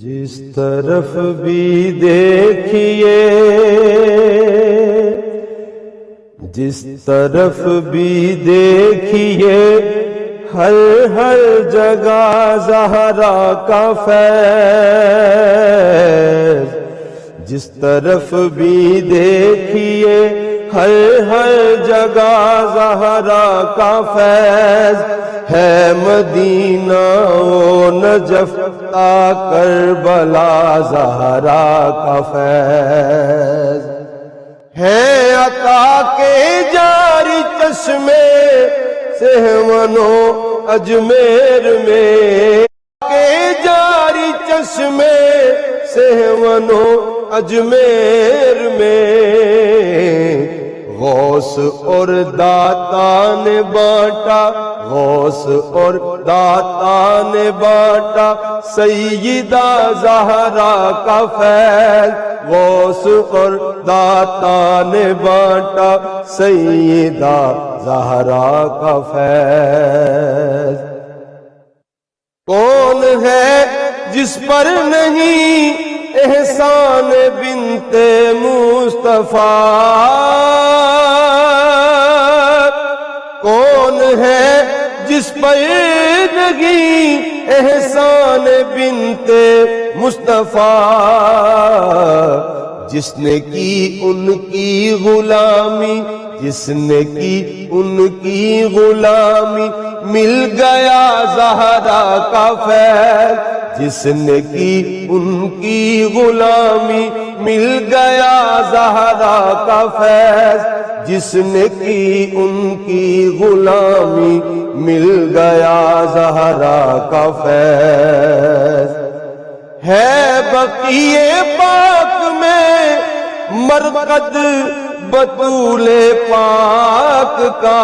جس طرف بھی دیکھیے، جس طرف بھی دیکھیے، ہر جگہ زہرا کا فیض۔ جس طرف بھی دیکھیے، ہر جگہ زہرا کا فیض ہے۔ مدینہ و نجف تا کربلا زہرا کا فیض ہے۔ عطا کے جاری چشمے سہمنو اجمیر میں، کے جاری چشمے سہمنو اجمیر میں۔ غوث اور داتا نے بانٹا، غوث اور داتا نے بانٹا سیدہ زہرا کا فیض۔ غوث اور داتا نے بانٹا سیدہ زہرا کا فیض۔ کون ہے جس پر نہیں احسان بنت مصطفیٰ؟ کون ہے جس پر نہیں احسان بنت مصطفیٰ؟ جس نے کی ان کی غلامی، جس نے کی ان کی غلامی، مل گیا زہرا کا فیض۔ جس نے کی ان کی غلامی، مل گیا زہرا کا فیض۔ جس نے کی ان کی غلامی، مل گیا زہرا کا فیض ہے۔ بقیع پاک میں مرقد بطول پاک کا،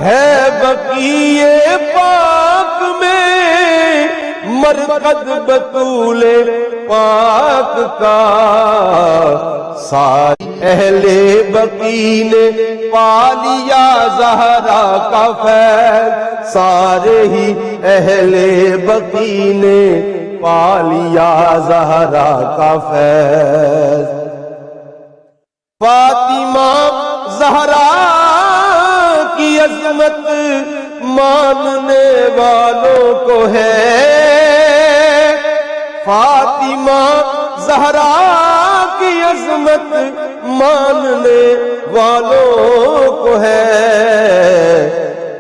ہے بقیع پاک میں مرقد بطول پاک کا۔ سارے اہل بقی نے پا لیا زہرا کا فیض۔ سارے ہی اہل بقی نے پا لیا زہرا کا فیض۔ فاطمہ زہرا کی عظمت ماننے والوں کو ہے۔ فاطمہ زہرا کی عظمت ماننے والوں کو ہے۔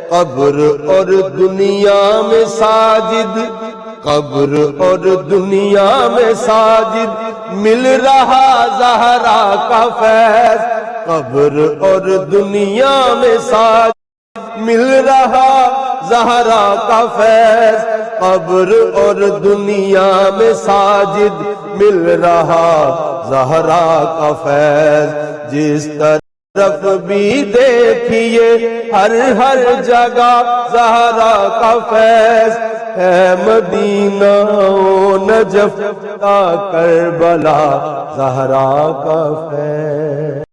قبر اور دنیا میں ساجد، قبر اور دنیا میں ساجد، مل رہا زہرا کا فیض۔ قبر اور دنیا میں ساجد، مل رہا زہرا کا فیض۔ قبر اور دنیا میں ساجد، مل رہا زہرا کا فیض۔ جس طرف بھی دیکھیے، ہر جگہ زہرا کا فیض ہے۔ مدینہ و نجف تا کربلا زہرا کا فیض۔